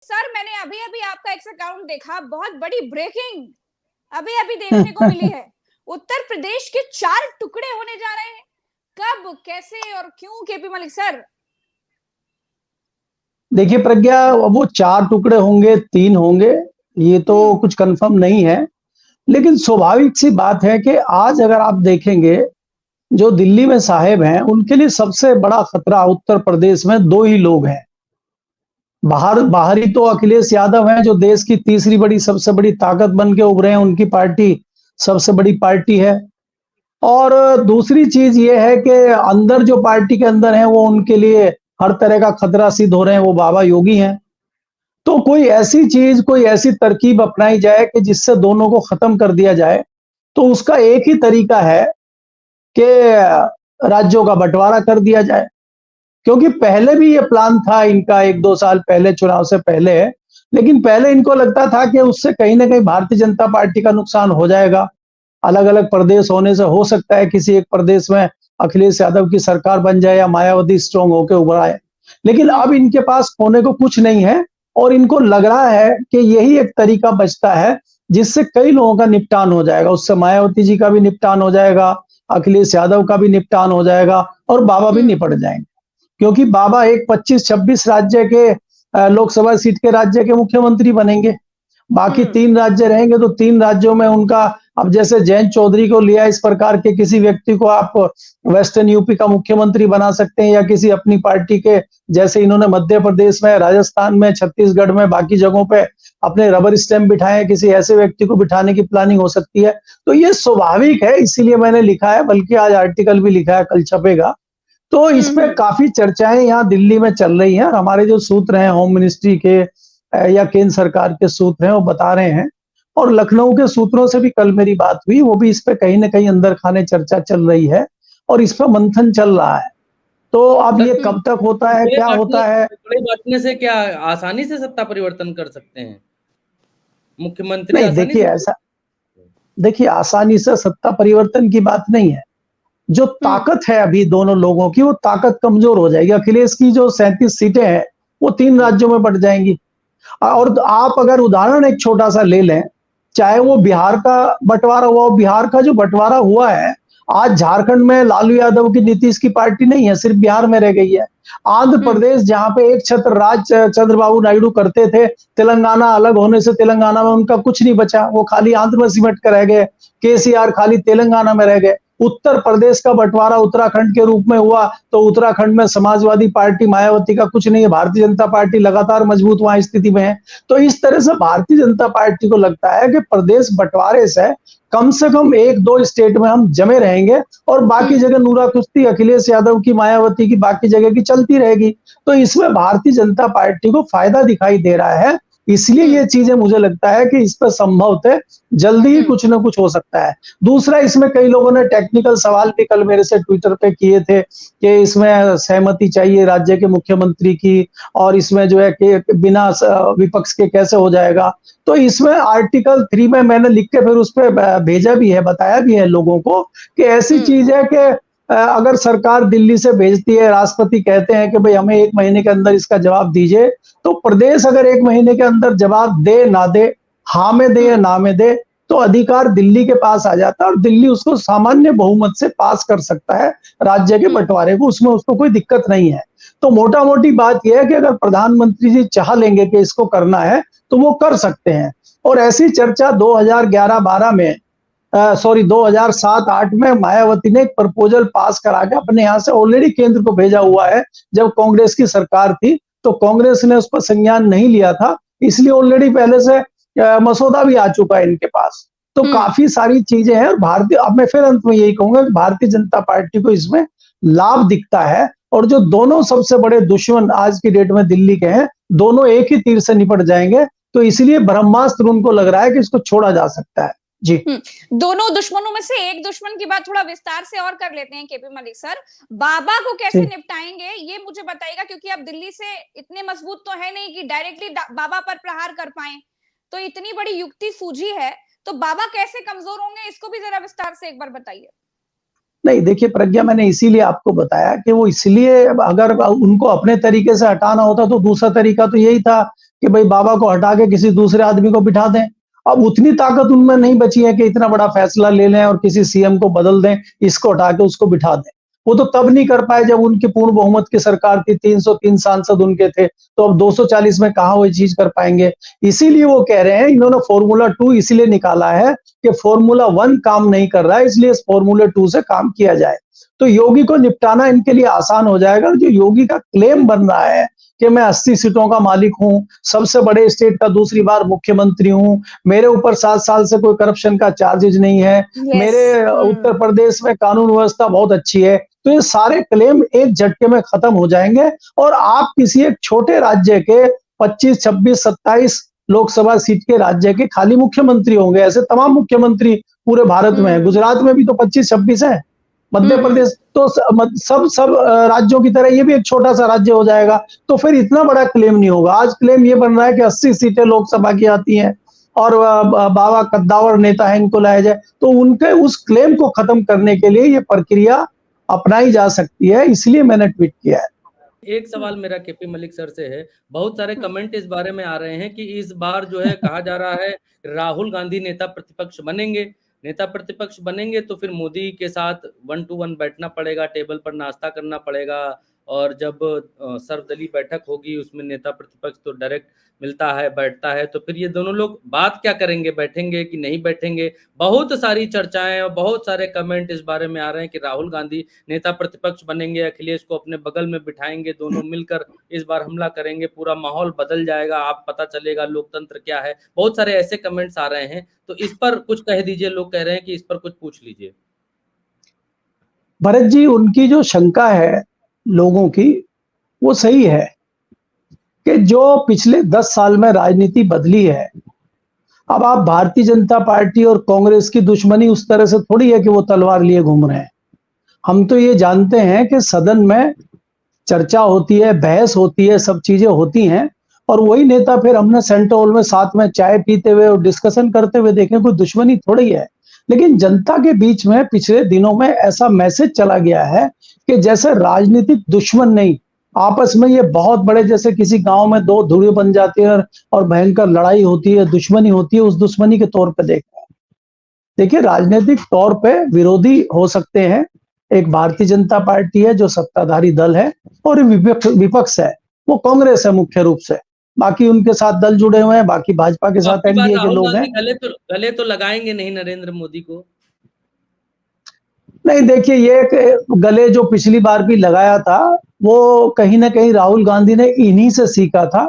Sir मैंने अभी अभी आपका एक अकाउंट देखा, बहुत बड़ी ब्रेकिंग अभी अभी देखने को मिली है। उत्तर प्रदेश के 4 टुकड़े होने जा रहे हैं। कब, कैसे और क्यों केपी मलिक सर? देखिए प्रज्ञा, वो 4 टुकड़े होंगे, 3 होंगे, ये तो कुछ कंफर्म नहीं है। लेकिन स्वाभाविक सी बात है कि आज अगर आप देखेंगे, जो दिल्ली में साहेब हैं, उनके लिए सबसे बड़ा खतरा उत्तर प्रदेश में 2 ही लोग हैं। बाहरी तो अखिलेश यादव हैं, जो देश की तीसरी बड़ी सबसे बड़ी ताकत बन के उभरे हैं, उनकी पार्टी सबसे बड़ी पार्टी है। और दूसरी चीज ये है कि अंदर जो पार्टी के अंदर है, वो उनके लिए हर तरह का खतरा सिद्ध हो रहे हैं, वो बाबा योगी हैं। तो कोई ऐसी चीज, कोई ऐसी तरकीब अपनाई जाए कि जिससे दोनों को खत्म कर दिया जाए, तो उसका एक ही तरीका है कि राज्यों का बंटवारा कर दिया जाए। क्योंकि पहले भी ये प्लान था इनका, 1-2 साल पहले, चुनाव से पहले। लेकिन पहले इनको लगता था कि उससे कहीं ना कहीं भारतीय जनता पार्टी का नुकसान हो जाएगा। अलग अलग प्रदेश होने से हो सकता है किसी एक प्रदेश में अखिलेश यादव की सरकार बन जाए या मायावती स्ट्रांग होकर उभर आए। लेकिन अब इनके पास खोने को कुछ नहीं है, और इनको लग रहा है कि यही एक तरीका बचता है जिससे कई लोगों का निपटान हो जाएगा। उससे मायावती जी का भी निपटान हो जाएगा, अखिलेश यादव का भी निपटान हो जाएगा, और बाबा भी निपट जाएंगे। क्योंकि बाबा एक 25-26 राज्य के लोकसभा सीट के राज्य के मुख्यमंत्री बनेंगे। बाकी 3 राज्य रहेंगे, तो 3 राज्यों में उनका, अब जैसे जयंत चौधरी को लिया, इस प्रकार के किसी व्यक्ति को आप वेस्टर्न यूपी का मुख्यमंत्री बना सकते हैं, या किसी अपनी पार्टी के, जैसे इन्होंने मध्य प्रदेश में, राजस्थान में, छत्तीसगढ़ में, बाकी जगहों पे अपने रबर स्टैंप बिठाए, किसी ऐसे व्यक्ति को बिठाने की प्लानिंग हो सकती है। तो ये स्वाभाविक है, इसीलिए मैंने लिखा है, बल्कि आज आर्टिकल भी लिखा है, कल छपेगा। तो इसपे काफी चर्चाएं यहाँ दिल्ली में चल रही हैं। हमारे जो सूत्र हैं होम मिनिस्ट्री के या केंद्र सरकार के सूत्र हैं, वो बता रहे हैं। और लखनऊ के सूत्रों से भी कल मेरी बात हुई, वो भी इस पे कहीं ना कहीं अंदर खाने चर्चा चल रही है, और इस पर मंथन चल रहा है। तो अब ये कब तक होता है, क्या होता है? टुकड़े बांटने से क्या आसानी से सत्ता परिवर्तन कर सकते हैं मुख्यमंत्री? नहीं, आसानी देखिए से? ऐसा, देखिए आसानी से सत्ता परिवर्तन की बात नहीं है। जो ताकत है अभी दोनों लोगों की, वो ताकत कमजोर हो जाएगी। अखिलेश की जो 37 सीटें हैं, वो 3 राज्यों में बढ़ जाएंगी। और आप अगर उदाहरण एक छोटा सा ले लें, चाहे वो बिहार का बंटवारा हुआ, बिहार का जो बंटवारा हुआ है, आज झारखंड में लालू यादव की, नीतीश की पार्टी नहीं है, सिर्फ बिहार में रह गई है। आंध्र प्रदेश, जहां पे एक छत्र राज चंद्रबाबू नायडू करते थे, तेलंगाना अलग होने से तेलंगाना में उनका कुछ नहीं बचा, वो खाली आंध्र में सिमट कर रह गए। केसीआर खाली तेलंगाना में रह गए। उत्तर प्रदेश का बंटवारा उत्तराखंड के रूप में हुआ, तो उत्तराखंड में समाजवादी पार्टी, मायावती का कुछ नहीं है, भारतीय जनता पार्टी लगातार मजबूत वहां स्थिति में है। तो इस तरह से भारतीय जनता पार्टी को लगता है कि प्रदेश बंटवारे से कम 1-2 स्टेट में हम जमे रहेंगे, और बाकी जगह नूरा कुश्ती अखिलेश यादव की, मायावती की, बाकी जगह की चलती रहेगी। तो इसमें भारतीय जनता पार्टी को फायदा दिखाई दे रहा है। इसलिए ये चीजें, मुझे लगता है कि इस पर संभवतः जल्दी ही कुछ ना कुछ हो सकता है। दूसरा, इसमें कई लोगों ने टेक्निकल सवाल भी कल मेरे से ट्विटर पे किए थे कि इसमें सहमति चाहिए राज्य के मुख्यमंत्री की, और इसमें जो है कि बिना विपक्ष के कैसे हो जाएगा। तो इसमें आर्टिकल 3 में मैंने लिख के फिर उस पर भेजा भी है, बताया भी है लोगों को कि ऐसी चीज है कि अगर सरकार दिल्ली से भेजती है, राष्ट्रपति कहते हैं कि भाई हमें 1 महीने के अंदर इसका जवाब दीजिए, तो प्रदेश अगर 1 महीने के अंदर जवाब दे ना दे, हाँ में दे या ना में दे, तो अधिकार दिल्ली के पास आ जाता है, और दिल्ली उसको सामान्य बहुमत से पास कर सकता है राज्य के बंटवारे को। उसमें उसको कोई दिक्कत नहीं है। तो मोटा मोटी बात यह है कि अगर प्रधानमंत्री जी चाह लेंगे कि इसको करना है, तो वो कर सकते हैं। और ऐसी चर्चा 2011-12 में, सॉरी 2007-8 में मायावती ने एक प्रपोजल पास करा के अपने यहाँ से ऑलरेडी केंद्र को भेजा हुआ है। जब कांग्रेस की सरकार थी, तो कांग्रेस ने उस पर संज्ञान नहीं लिया था, इसलिए ऑलरेडी पहले से मसौदा भी आ चुका है इनके पास। तो काफी सारी चीजें हैं। भारतीय, अब मैं फिर अंत में यही कहूंगा कि भारतीय जनता पार्टी को इसमें लाभ दिखता है, और जो दोनों सबसे बड़े दुश्मन आज की डेट में दिल्ली के हैं, दोनों एक ही तीर से निपट जाएंगे। तो इसलिए ब्रह्मास्त्र उनको लग रहा है कि इसको छोड़ा जा सकता है। जी, दोनों दुश्मनों में से एक दुश्मन की बात थोड़ा विस्तार से और कर लेते हैं केपी मलिक सर। बाबा को कैसे निपटाएंगे ये मुझे बताइएगा, क्योंकि अब दिल्ली से इतने मजबूत तो है नहीं कि डायरेक्टली बाबा पर प्रहार कर पाए। तो इतनी बड़ी युक्ति सूझी है, तो बाबा कैसे कमजोर होंगे, इसको भी जरा विस्तार से एक बार बताइए। नहीं, देखिए प्रज्ञा, मैंने इसीलिए आपको बताया कि वो, इसलिए अगर उनको अपने तरीके से हटाना होता तो दूसरा तरीका तो यही था कि भाई बाबा को हटा के किसी दूसरे आदमी को बिठा दें। अब उतनी ताकत उनमें नहीं बची है कि इतना बड़ा फैसला ले लें और किसी सीएम को बदल दें, इसको हटा के उसको बिठा दें। वो तो तब नहीं कर पाए जब उनकी पूर्ण बहुमत की सरकार थी, 303 सांसद उनके थे, तो अब 240 में कहां वो चीज कर पाएंगे। इसीलिए वो कह रहे हैं, इन्होंने फॉर्मूला 2 इसीलिए निकाला है कि फॉर्मूला 1 काम नहीं कर रहा है, इसलिए इस फॉर्मूला 2 से काम किया जाए। तो योगी को निपटाना इनके लिए आसान हो जाएगा। जो योगी का क्लेम बन रहा है कि मैं 80 सीटों का मालिक हूं, सबसे बड़े स्टेट का दूसरी बार मुख्यमंत्री हूं, मेरे ऊपर 7 साल से कोई करप्शन का चार्जेज नहीं है, मेरे उत्तर प्रदेश में कानून व्यवस्था बहुत अच्छी है, तो ये सारे क्लेम एक झटके में खत्म हो जाएंगे और आप किसी एक छोटे राज्य के 25, 26, 27 लोकसभा सीट के राज्य के खाली मुख्यमंत्री होंगे। ऐसे तमाम मुख्यमंत्री पूरे भारत में है। गुजरात में भी तो 25-26 है, मध्य प्रदेश तो सब राज्यों की तरह ये भी एक छोटा सा राज्य हो जाएगा। तो फिर इतना बड़ा क्लेम नहीं होगा। आज क्लेम ये बन रहा है कि 80 सीटें लोकसभा की आती हैं और बाबा कद्दावर नेता है, इनको लाया जाए। तो उनके उस क्लेम को खत्म करने के लिए ये प्रक्रिया अपनाई जा सकती है, इसलिए मैंने ट्वीट किया है। एक सवाल मेरा केपी मलिक सर से है, बहुत सारे कमेंट इस बारे में आ रहे हैं कि इस बार जो है कहा जा रहा है राहुल गांधी नेता प्रतिपक्ष बनेंगे तो फिर मोदी के साथ 1 to 1 बैठना पड़ेगा, टेबल पर नाश्ता करना पड़ेगा, और जब सर्वदलीय बैठक होगी उसमें नेता प्रतिपक्ष तो डायरेक्ट मिलता है, बैठता है, तो फिर ये दोनों लोग बात क्या करेंगे, बैठेंगे कि नहीं बैठेंगे। बहुत सारी चर्चाएं और बहुत सारे कमेंट इस बारे में आ रहे हैं कि राहुल गांधी नेता प्रतिपक्ष बनेंगे, अखिलेश को अपने बगल में बिठाएंगे, दोनों मिलकर इस बार हमला करेंगे, पूरा माहौल बदल जाएगा, आप पता चलेगा लोकतंत्र क्या है। बहुत सारे ऐसे कमेंट्स आ रहे हैं, तो इस पर कुछ कह दीजिए। लोग कह रहे हैं कि इस पर कुछ पूछ लीजिए। भरत जी, उनकी जो शंका है लोगों की, वो सही है कि जो पिछले 10 साल में राजनीति बदली है, अब आप भारतीय जनता पार्टी और कांग्रेस की दुश्मनी उस तरह से थोड़ी है कि वो तलवार लिए घूम रहे हैं। हम तो ये जानते हैं कि सदन में चर्चा होती है, बहस होती है, सब चीजें होती हैं, और वही नेता फिर हमने सेंट्रल हॉल में साथ में चाय पीते हुए और डिस्कशन करते हुए देखे। कोई दुश्मनी थोड़ी है। लेकिन जनता के बीच में पिछले दिनों में ऐसा मैसेज चला गया है कि जैसे राजनीतिक दुश्मन नहीं, आपस में ये बहुत बड़े, जैसे किसी गांव में 2 धुरे बन जाते हैं और भयंकर लड़ाई होती है, दुश्मनी होती है, उस दुश्मनी के तौर पे देखते हैं। देखिए, राजनीतिक तौर पे विरोधी हो सकते हैं। एक भारतीय जनता पार्टी है जो सत्ताधारी दल है, और विपक्ष है वो कांग्रेस है मुख्य रूप से। बाकी उनके साथ दल जुड़े हुए हैं, बाकी भाजपा के साथ एनडीए के लोग हैं। गले तो लगाएंगे नहीं नरेंद्र मोदी को? नहीं, देखिए, ये गले जो पिछली बार भी लगाया था, वो कहीं ना कहीं राहुल गांधी ने इन्हीं से सीखा था,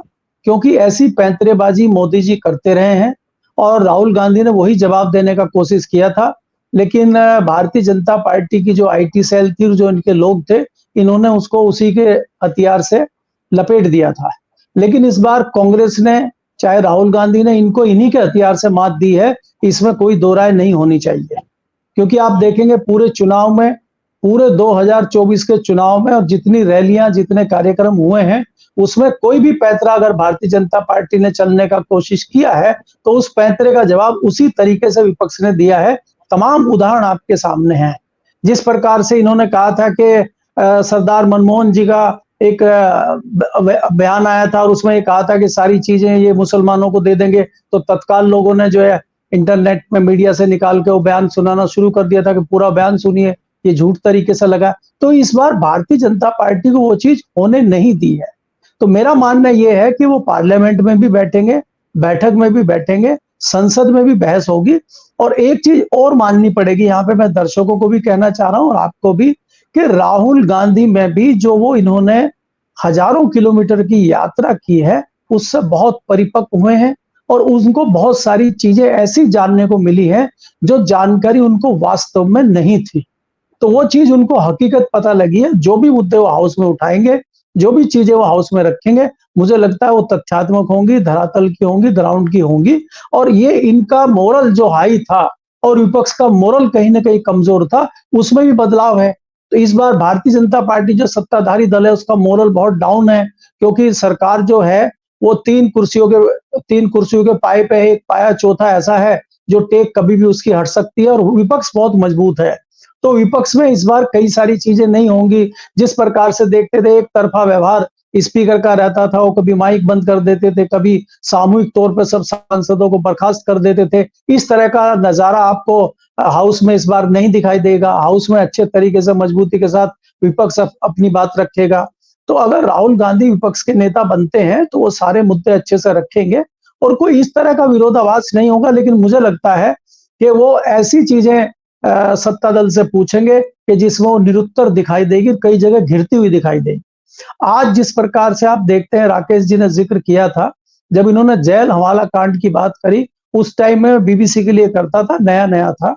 क्योंकि ऐसी पैंतरेबाजी मोदी जी करते रहे हैं और राहुल गांधी ने वही जवाब देने का कोशिश किया था। लेकिन भारतीय जनता पार्टी की जो आईटी सेल थी, जो इनके लोग थे, इन्होंने उसको उसी के हथियार से लपेट दिया था। लेकिन इस बार कांग्रेस ने, चाहे राहुल गांधी ने, इनको इन्हीं के हथियार से मात दी है, इसमें कोई दो राय नहीं होनी चाहिए। क्योंकि आप देखेंगे पूरे चुनाव में, पूरे 2024 के चुनाव में, और जितनी रैलियां, जितने कार्यक्रम हुए हैं, उसमें कोई भी पैंतरा अगर भारतीय जनता पार्टी ने चलने का कोशिश किया है, तो उस पैंतरे का जवाब उसी तरीके से विपक्ष ने दिया है। तमाम उदाहरण आपके सामने हैं। जिस प्रकार से इन्होंने कहा था कि सरदार मनमोहन जी का एक बयान आया था और उसमें ये कहा था कि सारी चीजें ये मुसलमानों को दे देंगे, तो तत्काल लोगों ने जो है इंटरनेट में मीडिया से निकाल के वो बयान सुनाना शुरू कर दिया था कि पूरा बयान सुनिए, ये झूठ तरीके से लगा। तो इस बार भारतीय जनता पार्टी को वो चीज होने नहीं दी है। तो मेरा मानना ये है कि वो पार्लियामेंट में भी बैठेंगे, बैठक में भी बैठेंगे, संसद में भी बहस होगी। और एक चीज और माननी पड़ेगी, यहाँ पे मैं दर्शकों को भी कहना चाह रहा हूं और आपको भी, कि राहुल गांधी में भी जो वो इन्होंने हजारों किलोमीटर की यात्रा की है, उससे बहुत परिपक्व हुए हैं और उनको बहुत सारी चीजें ऐसी जानने को मिली है जो जानकारी उनको वास्तव में नहीं थी। तो वो चीज उनको हकीकत पता लगी है। जो भी मुद्दे वो हाउस में उठाएंगे, जो भी चीजें वो हाउस में रखेंगे, मुझे लगता है वो तथ्यात्मक होंगी, धरातल की होंगी, ग्राउंड की होंगी। और ये इनका मोरल जो हाई था और विपक्ष का मोरल कहीं ना कहीं कमजोर था, उसमें भी बदलाव है। तो इस बार भारतीय जनता पार्टी जो सत्ताधारी दल है, उसका मोरल बहुत डाउन है, क्योंकि सरकार जो है वो 3 कुर्सियों के पाए पे एक पाया चौथा ऐसा है जो टेक कभी भी उसकी हट सकती है, और विपक्ष बहुत मजबूत है। तो विपक्ष में इस बार कई सारी चीजें नहीं होंगी। जिस प्रकार से देखते थे एक तरफा व्यवहार स्पीकर का रहता था, वो कभी माइक बंद कर देते थे, कभी सामूहिक तौर पर सब सांसदों को बर्खास्त कर देते थे। इस तरह का नजारा आपको हाउस में इस बार नहीं दिखाई देगा। हाउस में अच्छे तरीके से मजबूती के साथ विपक्ष अपनी बात रखेगा। तो अगर राहुल गांधी विपक्ष के नेता बनते हैं तो वो सारे मुद्दे अच्छे से रखेंगे और कोई इस तरह का विरोधाभास नहीं होगा। लेकिन मुझे लगता है कि वो ऐसी चीजें सत्ता दल से पूछेंगे कि जिसमें वो निरुत्तर दिखाई देगी, कई जगह घिरती हुई दिखाई देगी। आज जिस प्रकार से आप देखते हैं, राकेश जी ने जिक्र किया था, जब इन्होंने जेल हवाला कांड की बात करी, उस टाइम में बीबीसी के लिए करता था, नया नया था,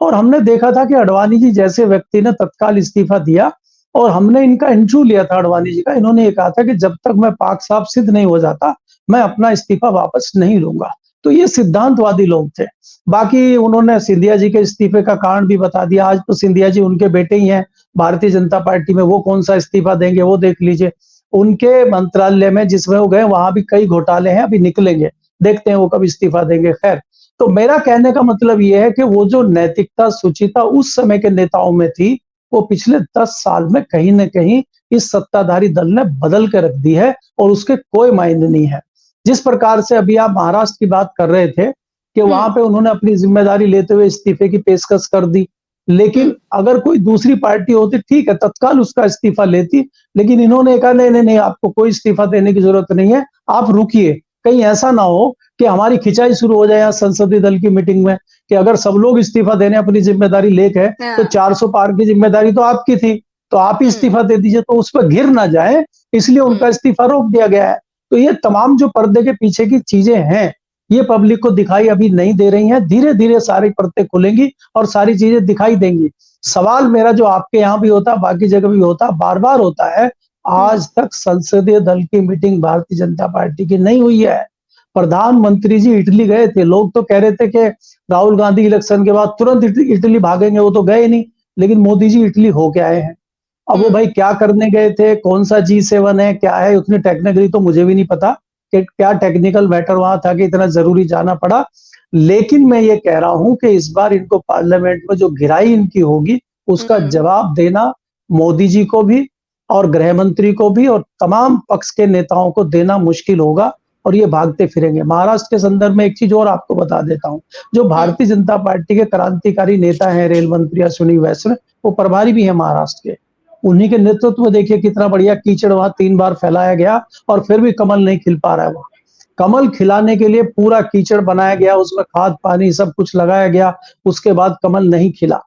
और हमने देखा था कि अडवाणी जी जैसे व्यक्ति ने तत्काल इस्तीफा दिया और हमने इनका इंटरव्यू लिया था अडवाणी जी का। इन्होंने ये कहा था कि जब तक मैं पाक साहब सिद्ध नहीं हो जाता, मैं अपना इस्तीफा वापस नहीं लूंगा। तो ये सिद्धांतवादी लोग थे। बाकी उन्होंने सिंधिया जी के इस्तीफे का कारण भी बता दिया। आज तो सिंधिया जी उनके बेटे ही हैं भारतीय जनता पार्टी में, वो कौन सा इस्तीफा देंगे वो देख लीजिए। उनके मंत्रालय में जिसमें वो गए वहां भी कई घोटाले हैं, अभी निकलेंगे, देखते हैं वो कब इस्तीफा देंगे। खैर, तो मेरा कहने का मतलब ये है कि वो जो नैतिकता, शुचिता उस समय के नेताओं में थी, वो पिछले 10 साल में कहीं न कहीं इस सत्ताधारी दल ने बदल के रख दी है और उसके कोई मायने नहीं है। जिस प्रकार से अभी आप महाराष्ट्र की बात कर रहे थे कि वहां पे उन्होंने अपनी जिम्मेदारी लेते हुए इस्तीफे की पेशकश कर दी, लेकिन अगर कोई दूसरी पार्टी होती, ठीक है, तत्काल उसका इस्तीफा लेती, लेकिन इन्होंने कहा नहीं नहीं नहीं, आपको कोई इस्तीफा देने की जरूरत नहीं है, आप रुकिए। कहीं ऐसा ना हो कि हमारी खिंचाई शुरू हो जाए यहाँ संसदीय दल की मीटिंग में कि अगर सब लोग इस्तीफा देने अपनी जिम्मेदारी लेके, तो 400 पार की जिम्मेदारी तो आपकी थी, तो आप ही इस्तीफा दे दीजिए, तो उस पर घिर ना जाए, इसलिए उनका इस्तीफा रोक दिया गया है। तो ये तमाम जो पर्दे के पीछे की चीजें हैं, ये पब्लिक को दिखाई अभी नहीं दे रही हैं। धीरे धीरे सारी परतें खुलेंगी और सारी चीजें दिखाई देंगी। सवाल मेरा जो आपके यहाँ भी होता, बाकी जगह भी होता, बार बार होता है, आज तक संसदीय दल की मीटिंग भारतीय जनता पार्टी की नहीं हुई है। प्रधानमंत्री जी इटली गए थे, लोग तो कह रहे थे कि राहुल गांधी इलेक्शन के बाद तुरंत इटली भागेंगे, वो तो गए नहीं, लेकिन मोदी जी इटली होके आए हैं। अब वो भाई क्या करने गए थे, कौन सा G7 है, क्या है, उतनी टेक्निकली तो मुझे भी नहीं पता कि क्या टेक्निकल मैटर वहां था कि इतना जरूरी जाना पड़ा। लेकिन मैं ये कह रहा हूं कि इस बार इनको पार्लियामेंट में जो गिराई इनकी होगी, उसका जवाब देना मोदी जी को भी और गृह मंत्री को भी और तमाम पक्ष के नेताओं को देना मुश्किल होगा और ये भागते फिरेंगे। महाराष्ट्र के संदर्भ में एक चीज और आपको बता देता हूं, जो भारतीय जनता पार्टी के क्रांतिकारी नेता हैं, रेल मंत्री अश्विनी वैष्णव, वो प्रभारी भी है महाराष्ट्र के। उन्हीं के नेतृत्व में देखिए कितना बढ़िया कीचड़ वहां 3 बार फैलाया गया और फिर भी कमल नहीं खिल पा रहा है। वहां कमल खिलाने के लिए पूरा कीचड़ बनाया गया, उसमें खाद पानी सब कुछ लगाया गया, उसके बाद कमल नहीं खिला।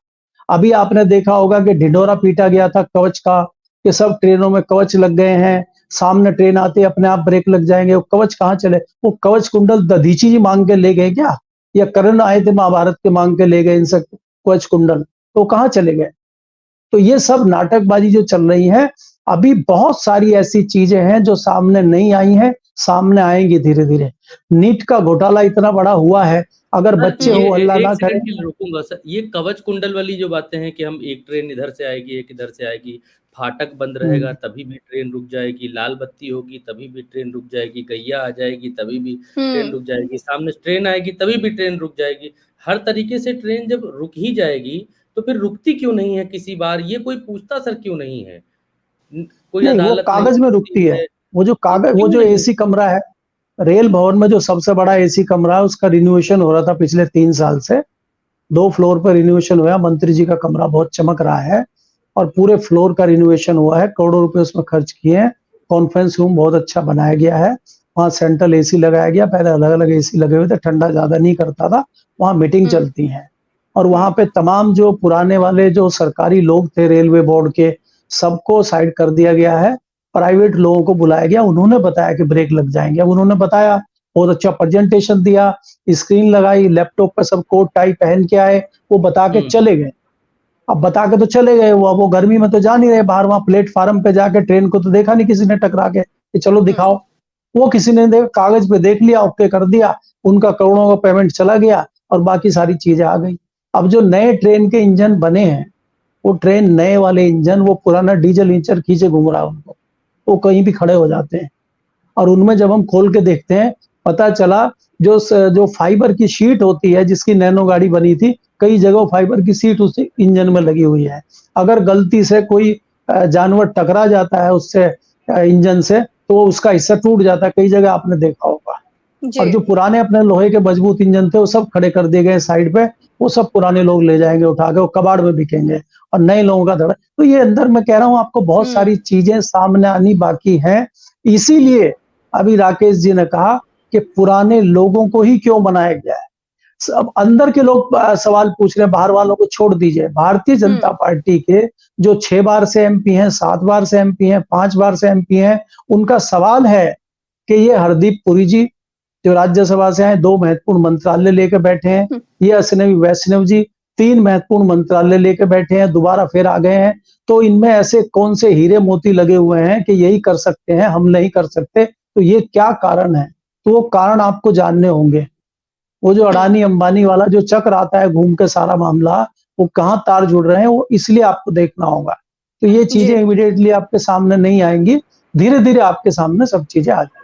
अभी आपने देखा होगा कि ढिंढोरा पीटा गया था कवच का, कि सब ट्रेनों में कवच लग गए हैं, सामने ट्रेन आती अपने आप ब्रेक लग जाएंगे, वो कवच कहाँ चले? वो कवच कुंडल दधीची जी मांग के ले गए क्या, या कर्ण आए थे महाभारत के मांग के ले गए इनसे कवच कुंडल? तो कहाँ चले गए? तो ये सब नाटकबाजी जो चल रही है, अभी बहुत सारी ऐसी चीजें हैं जो सामने नहीं आई हैं, सामने आएंगी धीरे धीरे। नीट का घोटाला इतना बड़ा हुआ है, अगर बच्चे हो अल्लाह ना करे। रुकूंगा सर, ये कवच कुंडल वाली जो बातें हैं कि हम एक ट्रेन इधर से आएगी, एक इधर से आएगी, फाटक बंद रहेगा तभी भी ट्रेन रुक जाएगी, लाल बत्ती होगी तभी भी ट्रेन रुक जाएगी, गैया आ जाएगी तभी भी ट्रेन रुक जाएगी, सामने ट्रेन आएगी तभी भी ट्रेन रुक जाएगी। हर तरीके से ट्रेन जब रुक ही जाएगी तो फिर रुकती क्यों नहीं है किसी बार? ये कोई पूछता सर क्यों नहीं है? कोई नहीं, वो कागज में रुकती है। वो जो कागज, वो जो एसी कमरा है रेल भवन में, जो सबसे बड़ा एसी कमरा है, उसका रिनोवेशन हो रहा था पिछले 3 साल से। 2 फ्लोर पर रिनोवेशन हुआ। मंत्री जी का कमरा बहुत चमक रहा है और पूरे फ्लोर का रिनोवेशन हुआ है, करोड़ों रुपए उसमें खर्च किए हैं। कॉन्फ्रेंस रूम बहुत अच्छा बनाया गया है, वहाँ सेंट्रल एसी लगाया गया। पहले अलग अलग एसी लगे हुए थे, ठंडा ज्यादा नहीं करता था, वहाँ मीटिंग चलती है। और वहां पे तमाम जो पुराने वाले जो सरकारी लोग थे रेलवे बोर्ड के, सबको साइड कर दिया गया है, प्राइवेट लोगों को बुलाया गया। उन्होंने बताया कि ब्रेक लग जाएंगे। अब उन्होंने बताया, बहुत अच्छा प्रेजेंटेशन दिया, स्क्रीन लगाई, लैपटॉप पे सब कोट टाई पहन के आए, वो बता के चले गए। अब बता के तो चले गए, वो गर्मी में तो जा नहीं रहे बाहर, वहां प्लेटफार्म पे जाके ट्रेन को तो देखा नहीं किसी ने टकरा के कि चलो दिखाओ। वो किसी ने कागज पे देख लिया, ओके कर दिया, उनका करोड़ों का पेमेंट चला गया और बाकी सारी चीजें आ गई। अब जो नए ट्रेन के इंजन बने हैं, वो ट्रेन नए वाले इंजन, वो पुराना डीजल इंजन खींचे घूम रहा है उनको, वो कहीं भी खड़े हो जाते हैं। और उनमें जब हम खोल के देखते हैं, पता चला जो फाइबर की शीट होती है, जिसकी नैनो गाड़ी बनी थी, कई जगह फाइबर की शीट उस इंजन में लगी हुई है। अगर गलती से कोई जानवर टकरा जाता है उससे, इंजन से, तो उसका हिस्सा टूट जाता है, कई जगह आपने देखा होगा। और जो पुराने अपने लोहे के मजबूत इंजन थे वो सब खड़े कर दिए गए साइड पे, वो सब पुराने लोग ले जाएंगे उठा के, वो कबाड़ में बिकेंगे और नए लोगों का धड़ा। तो ये अंदर मैं कह रहा हूँ आपको बहुत सारी चीजें सामने आनी बाकी हैं। इसीलिए अभी राकेश जी ने कहा कि पुराने लोगों को ही क्यों बनाया गया है। अब अंदर के लोग सवाल पूछ रहे हैं, बाहर वालों को छोड़ दीजिए। भारतीय जनता पार्टी के जो 6 बार से एमपी हैं, 7 बार से एमपी हैं, 5 बार से एमपी हैं, उनका सवाल है कि ये हरदीप पुरी जी जो राज्यसभा से आए 2 महत्वपूर्ण मंत्रालय लेकर बैठे हैं, ये अश्विनी वैष्णव जी 3 महत्वपूर्ण मंत्रालय लेकर बैठे हैं, दोबारा फिर आ गए हैं। तो इनमें ऐसे कौन से हीरे मोती लगे हुए हैं कि यही कर सकते हैं, हम नहीं कर सकते? तो ये क्या कारण है? तो वो कारण आपको जानने होंगे। वो जो अडानी अंबानी वाला जो चक्र आता है घूम के सारा मामला, वो कहाँ तार जुड़ रहे हैं, वो इसलिए आपको देखना होगा। तो ये चीजें इमीडिएटली आपके सामने नहीं आएंगी, धीरे धीरे आपके सामने सब चीजें आ जाएंगी।